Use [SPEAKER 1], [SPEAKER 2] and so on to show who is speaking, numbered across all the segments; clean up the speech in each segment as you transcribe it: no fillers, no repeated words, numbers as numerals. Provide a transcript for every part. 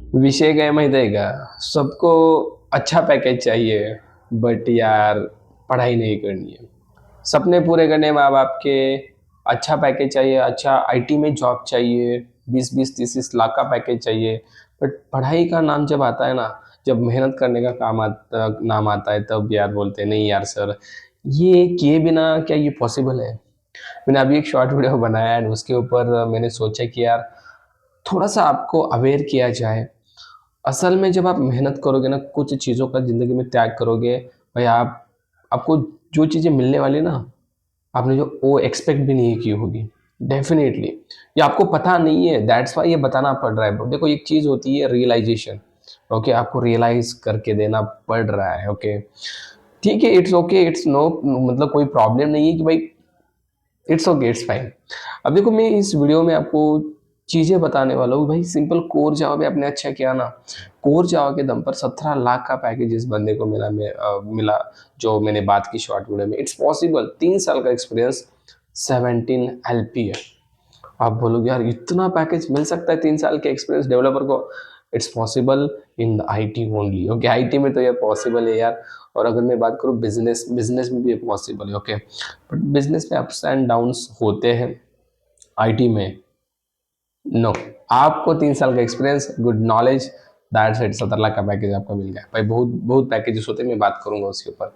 [SPEAKER 1] विषय क्या है माहिती आहे का? सबको अच्छा पैकेज चाहिए, बट यार पढ़ाई नहीं करनी है। सपने पूरे करने माँ-बाप के अच्छा पैकेज चाहिए, अच्छा आईटी में जॉब चाहिए, 20-20, 30-30 लाख का पैकेज चाहिए। बट पढ़ाई का नाम जब आता है ना, जब मेहनत करने का नाम आता है, तब यार बोलते हैं नहीं यार सर, ये किए बिना क्या ये पॉसिबल है? मैंने अभी एक शॉर्ट वीडियो बनाया एंड उसके ऊपर मैंने सोचा कि यार थोड़ा-सा आपको अवेयर किया जाए। असल में जब आप मेहनत करोगे ना, कुछ चीज़ों का ज़िंदगी में त्याग करोगे, भाई आपको जो चीज़ें मिलने वाली ना, आपने जो वो एक्सपेक्ट भी नहीं की होगी, डेफ़िनेटली। ये आपको पता नहीं है, दैट्स व्हाई ये बताना पड़ रहा है। देखो एक चीज़ होती है रियलाइज़ेशन, ओके? आपको रियलाइज़ करके देना पड़ रहा है, ओके? ठीक है, इट्स ओके, इट्स नो मतलब कोई प्रॉब्लम नहीं है कि भाई इट्स ओके, इट्स फाइन। अब देखो मैं इस वीडियो में आपको चीज़ें बताने वाला हूँ भाई, सिंपल कोर जावा में आपने अच्छा किया ना, कोर जावा के दम पर 17 लाख का पैकेज इस बंदे को मिला, जो मैंने बात की शॉर्ट वीडियो में। इट्स पॉसिबल, 3 साल का एक्सपीरियंस, 17 एलपीए। आप बोलोगे यार इतना पैकेज मिल सकता है 3 साल के एक्सपीरियंस डेवलपर को? It's possible in the IT only, okay? IT में तो ये पॉसिबल है यार। और अगर मैं बात करूँ बिजनेस बिजनेस में भी ये पॉसिबल है, ओके? बट बिजनेस में अप्स एंड डाउन्स होते हैं, आईटी में नो। आपको 3 साल का experience, good knowledge, that's it, 17 lakh का पैकेज आपको मिल गया भाई। बहुत बहुत पैकेजेस होते हैं, मैं बात करूंगा उसके ऊपर।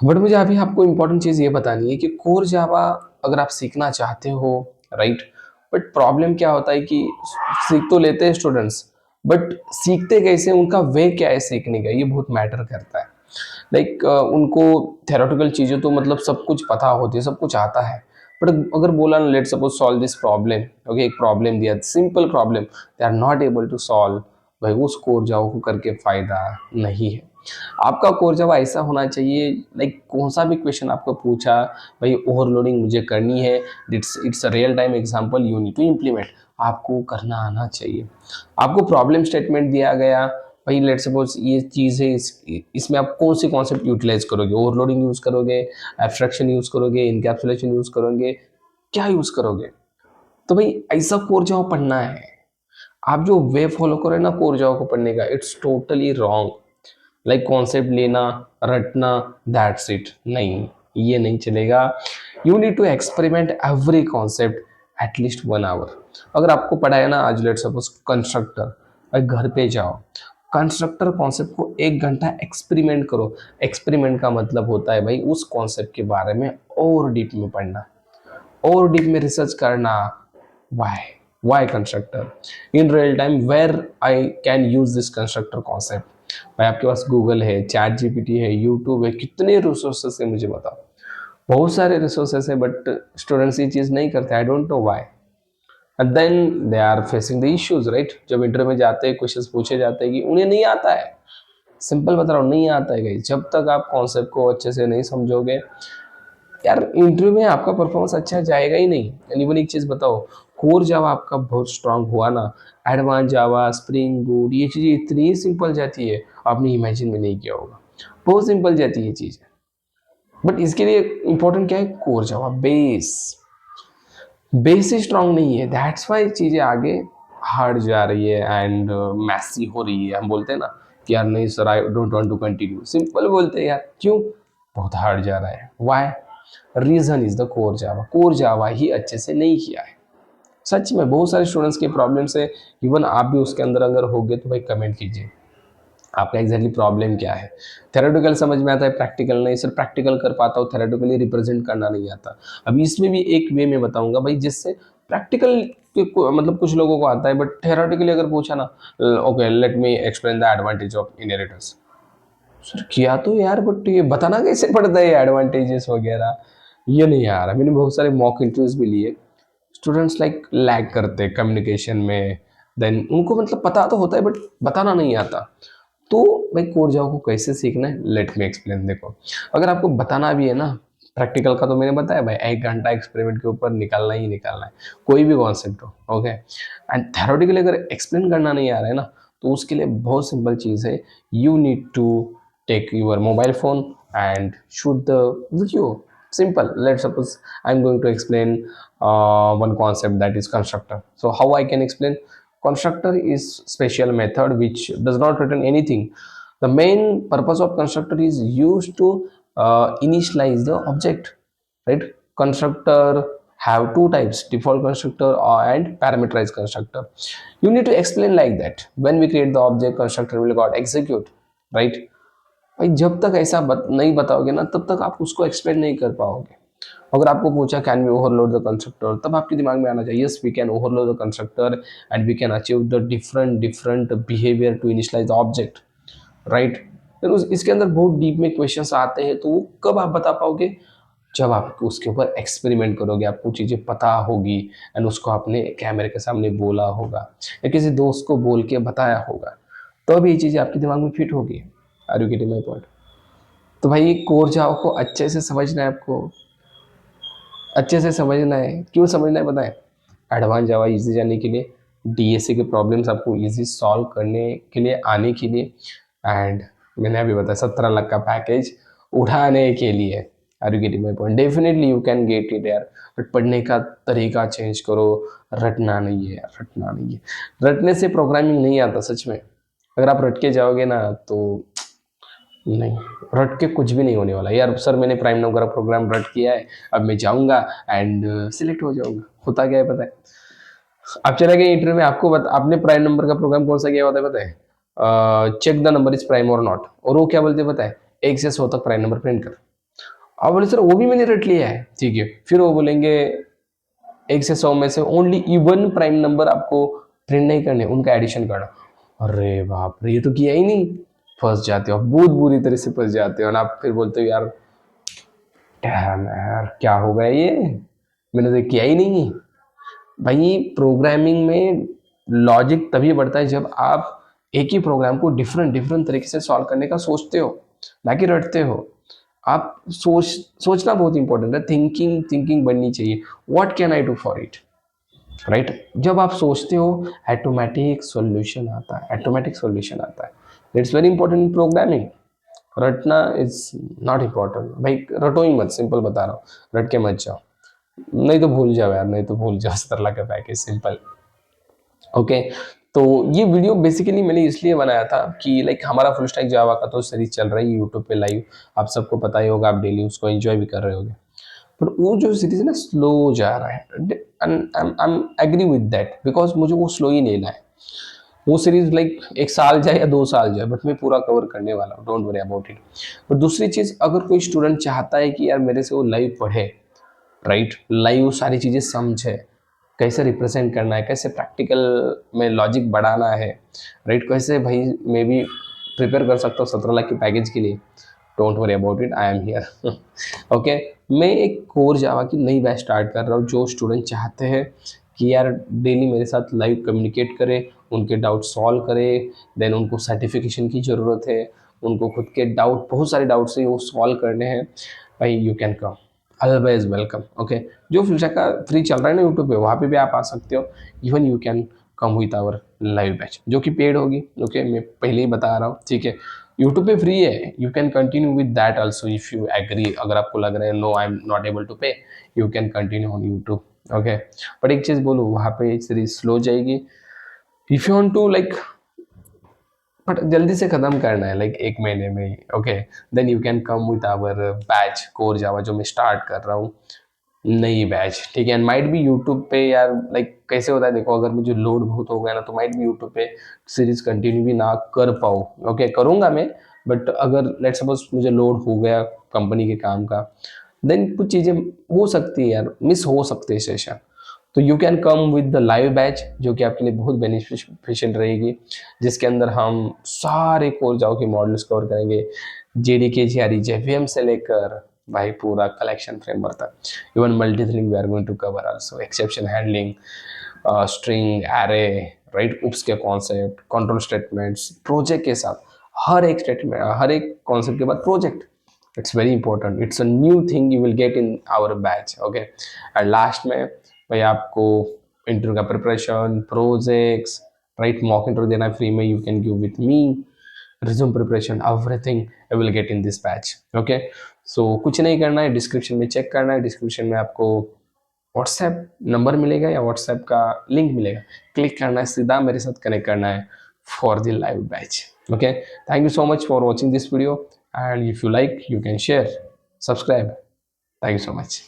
[SPEAKER 1] बट मुझे अभी आपको इंपॉर्टेंट चीज़ ये बतानी है कि कोर जावा अगर आप सीखना चाहते हो, राइट? बट प्रॉब्लम क्या होता है कि सीख तो लेते हैं स्टूडेंट्स, बट सीखते कैसे, उनका वे क्या है सीखने का, ये बहुत मैटर करता है। लाइक उनको थेरोटिकल चीज़ें तो मतलब सब कुछ पता होती है, सब कुछ आता है। बट अगर बोला ना, let suppose solve this problem, okay? एक प्रॉब्लम दिया, simple problem, they are not able to solve, भाई उस कोर जावा को करके फ़ायदा नहीं है। आपका कोर जावा ऐसा होना चाहिए, लाइक कौन सा भी क्वेश्चन आपको पूछा, भाई ओवरलोडिंग मुझे करनी है, it's a real time example, you need to implement, आपको करना आना चाहिए। आपको प्रॉब्लम स्टेटमेंट दिया गया, भाई लेट सपोज ये चीज़ है, इसमें आप कौन सी कॉन्सेप्ट यूटिलाइज करोगे? ओवरलोडिंग यूज़ करोगे, एब्स्ट्रैक्शन यूज़ करोगे, इनकैप्सुलेशन यूज़ करोगे, क्या यूज़ करोगे? तो भाई ऐसा कोर जावा पढ़ना है। आप जो वे फॉलो करो ना कोर जावा को पढ़ने का, it's totally wrong. Like concept लेना, रटना, दैट्स इट, नहीं, ये नहीं चलेगा। You need to experiment every concept at least 1 hour. अगर आपको पढ़ा है ना आज लेट सपोज कंस्ट्रक्टर, भाई घर पे जाओ, कंस्ट्रक्टर कॉन्सेप्ट को 1 घंटा एक्सपेरिमेंट करो। एक्सपेरिमेंट का मतलब होता है भाई उस कॉन्सेप्ट के बारे में और डीप में पढ़ना, और डीप में रिसर्च करना। Why, why constructor in real time, where I can use this constructor concept. भाई आपके पास गूगल है, चैट जीपीटी है, यूट्यूब है, कितने रिसोर्सेस है मुझे बताओ। बहुत सारे रिसोर्सेस है, बट स्टूडेंट्स ये चीज़ नहीं करते, I don't know why. And then they are facing the issues, right? जब इंटरव्यू में जाते हैं, क्वेश्चंस पूछे जाते हैं कि उन्हें नहीं आता है। सिंपल बता रहा हूँ, नहीं आता है गाइस। जब तक आप कॉन्सेप्ट को अच्छे से नहीं समझोगे, यार इंटरव्यू में आपका परफॉर्मेंस अच्छा जाएगा ही नहीं। यानी वो एक चीज़ बताओ, कोर जावा आपका बहुत स्ट्रांग हुआ ना, एडवांस जावा, स्प्रिंग बूट, ये चीज़ें इतनी सिंपल जाती है, आपने इमेजिन भी नहीं किया होगा। बहुत सिंपल जाती है ये चीज़। बट इसके लिए इंपॉर्टेंट क्या है? Core Java base. बेस ही स्ट्रांग नहीं है, दैट्स वाई चीज़ें आगे हार्ड जा रही है एंड मैसी हो रही है। हम बोलते हैं ना कि यार नहीं sir, I don't want to continue, simple बोलते हैं यार, क्यों? बहुत हार्ड जा रहा है। Why? Reason is the core Java, core Java ही अच्छे से नहीं किया है। सच में बहुत सारे स्टूडेंट्स के प्रॉब्लम्स है, इवन आप भी उसके अंदर अगर होगे तो भाई कमेंट कीजिए, आपका एग्जैक्टली प्रॉब्लम क्या है। थेरेटिकल समझ में आता है, प्रैक्टिकल नहीं। सर प्रैक्टिकल कर पाता हूँ, थेरेटिकली रिप्रेजेंट करना नहीं आता। अब इसमें भी एक वे में बताऊंगा भाई, जिससे प्रैक्टिकल मतलब कुछ लोगों को आता है, बट थेरेटिकली अगर पूछा ना, okay let me explain the advantage of inheritance. Sir किया तो यार, बट ये बताना कैसे पड़ता है एडवांटेजेस वगैरह, ये नहीं आ रहा। मैंने बहुत सारे मॉक इंटरव्यूज भी लिए, स्टूडेंट्स लाइक लैग करते कम्युनिकेशन में, देन उनको मतलब पता तो होता है बट बताना नहीं आता। तो भाई कोर जावा को कैसे सीखना है, लेट मी एक्सप्लेन। देखो, अगर आपको बताना भी है ना, प्रैक्टिकल का तो मैंने बताया भाई, 1 घंटा एक्सपेरिमेंट के ऊपर निकालना ही निकालना है, कोई भी कॉन्सेप्ट हो, ओके? एंड थेरोटिकली अगर एक्सप्लेन करना नहीं आ रहा है ना, तो उसके लिए बहुत सिंपल चीज़ है, you need to take your mobile phone and shoot the video. Simple. Let's suppose I'm going to explain one concept, that is constructor. So how I can explain? constructor is special method which does not return anything. The main purpose of constructor is used to initialize the object, right? Constructor have two types, default constructor and parameterized constructor. You need to explain like that. When we create the object, constructor will got execute, right? भाई जब तक ऐसा नहीं बताओगे ना तब तक आप उसको एक्सप्लेन नहीं कर पाओगे. अगर आपको पूछा can we overload the constructor, तब आपके दिमाग में आना चाहिए yes we can overload the constructor and we can achieve the different different behaviour to initialise the object, right? फिर इसके अंदर बहुत डीप में क्वेश्चंस आते हैं, तो वो कब आप बता पाओगे? जब आप उसके ऊपर एक्सपेरिमेंट करोगे, आपको चीज़ें पता होगी एंड उसको आपने कैमरे के सामने बोला होगा या किसी दोस्त को बोल के बताया होगा, तो ये चीज़ें आपके दिमाग में फिट होगी. Are you getting my point? तो भाई कोर जावा को अच्छे से समझना है, आपको अच्छे से समझना है. क्यों समझना है पता है? एडवांस जावा इजी जाने के लिए, डीएसए के प्रॉब्लम्स आपको इजी सॉल्व करने के लिए, आने के लिए, एंड मैंने अभी बताया 17 लाख का पैकेज उठाने के लिए. Are you getting my point? Definitely you can get it यार, बट पढ़ने का तरीका चेंज करो. रटना नहीं है यार, रटना नहीं है. रटने से प्रोग्रामिंग नहीं आता सच में. अगर आप रट के जाओगे ना तो नहीं, रट के कुछ भी नहीं होने वाला यार. सर मैंने प्राइम नंबर का प्रोग्राम रट किया है, अब मैं जाऊंगा एंड सिलेक्ट हो जाऊंगा. होता क्या है पता है? आप चले गए इंटरव्यू में, आपने प्राइम नंबर का प्रोग्राम कौन सा किया होता है पता है? Check the number is prime और नॉट. और वो क्या बोलते हैं पता है? 1 से 100 तक प्राइम नंबर प्रिंट कर. आप बोले सर वो भी मैंने रट लिया है, ठीक है. फिर वो बोलेंगे 1 से 100 में से ओनली इवन प्राइम नंबर आपको प्रिंट नहीं करने, उनका एडिशन करना. अरे बाप रे, ये तो किया ही नहीं. फंस जाते हो, बहुत बुरी तरह से फंस जाते हो ना. आप फिर बोलते हो यार यार क्या हो गया ये, मैंने तो किया ही नहीं. भाई प्रोग्रामिंग में लॉजिक तभी बढ़ता है जब आप एक ही प्रोग्राम को डिफरेंट डिफरेंट तरीके से सॉल्व करने का सोचते हो, ना कि रटते हो. आप सोचना बहुत इंपॉर्टेंट है. थिंकिंग बननी चाहिए. What can I do for it, right? जब आप सोचते हो ऑटोमेटिक सॉल्यूशन आता है, ऑटोमेटिक सॉल्यूशन आता है. It's very important in programming. रटना इज नॉट इम्पॉर्टेंट. भाई रटो ही मत, सिंपल बता रहा हूँ, रट के मत जाओ. नहीं तो भूल जाओ यार, नहीं तो भूल जाओ 17 लाख का पैकेज, सिंपल. ओके. तो ये वीडियो बेसिकली मैंने इसलिए बनाया था कि लाइक हमारा फुल स्टैक जावा का तो सीरीज चल रही है यूट्यूब पे लाइव, आप सबको पता ही होगा, आप डेली उसको एंजॉय भी कर रहे होगे. बट वो जो सीरीज है ना स्लो जा रहा है, I am agree with that, because मुझे वो स्लो ही लेना है. वो सीरीज लाइक 1 साल जाए या 2 साल जाए, बट मैं पूरा कवर करने वाला हूँ, डोंट वरी अबाउट इट. और दूसरी चीज़, अगर कोई स्टूडेंट चाहता है कि यार मेरे से वो लाइव पढ़े, राइट, लाइव सारी चीज़ें समझे, कैसे रिप्रेजेंट करना है, कैसे प्रैक्टिकल में लॉजिक बढ़ाना है, राइट, कैसे भाई मैं भी प्रिपेयर कर सकता हूँ 17 लाख के पैकेज के लिए, don't worry about it, I am here. Okay. मैं एक कोर जावा की नई बैच स्टार्ट कर रहा हूँ. जो स्टूडेंट चाहते हैं कि यार डेली मेरे साथ लाइव कम्युनिकेट करे, उनके डाउट सॉल्व करे, देन उनको सर्टिफिकेशन की ज़रूरत है, उनको खुद के डाउट, बहुत सारे डाउट्स हैं वो सॉल्व करने हैं, भाई you can come, always welcome. Okay. जो फ्यूचर का फ्री चल रहा है ना यूट्यूब पे, वहाँ पे भी आप आ सकते हो. Even you can come with our live batch, जो कि पेड होगी. ओके, मैं पहले ही बता रहा हूँ, ठीक है. यूट्यूब पे फ्री है, you can continue with that also if you agree. अगर आपको लग रहा है no I am not able to pay, you can continue on YouTube. Okay. But एक चीज़ बोलूँ, वहाँ पे सीरीज स्लो जाएगी. If you want to like, but जल्दी से ख़त्म करना है लाइक 1 महीने में ही, okay, then you can come with our batch core Java, जो मैं स्टार्ट कर रहा हूँ, नई बैच, ठीक है. एंड माइट भी यूट्यूब पे यार लाइक कैसे होता है देखो, अगर मुझे लोड बहुत हो गया ना तो माइट भी यूट्यूब पे सीरीज कंटिन्यू भी ना कर पाऊँ. ओके, करूँगा मैं, बट अगर लेट सपोज मुझे लोड हो गया कंपनी के काम का, देन कुछ चीज़ें हो सकती है यार, मिस हो सकते हैं सेशन. तो you can come with the live batch, जो कि आपके लिए बहुत बेनिफिशियल रहेगी, जिसके अंदर हम सारे कोर जाओ के मॉडल्स कवर करेंगे, जेडीके जीआरई जेवीएम से लेकर भाई पूरा कलेक्शन फ्रेमवर्क तक. Even multi threading we are going to cover also, exception handling, string, array, right, OOPs के कॉन्सेप्ट, कंट्रोल स्टेटमेंट्स, प्रोजेक्ट के साथ हर एक स्टेटमेंट, हर एक कॉन्सेप्ट के बाद project. It's very important, it's a new thing you will get in our batch. Okay. And last में भाई आपको इंटरव्यू का preparation, projects, right, mock interview देना फ्री में, you can give with me, resume preparation, everything I will get in this batch. Okay. So कुछ नहीं करना है, डिस्क्रिप्शन में चेक करना है. डिस्क्रिप्शन में आपको व्हाट्सएप नंबर मिलेगा या व्हाट्सएप का लिंक मिलेगा, क्लिक करना है, सीधा मेरे साथ कनेक्ट करना है for the live batch. Okay, thank you so much for watching this video, and if you like, you can share, subscribe. Thank you so much.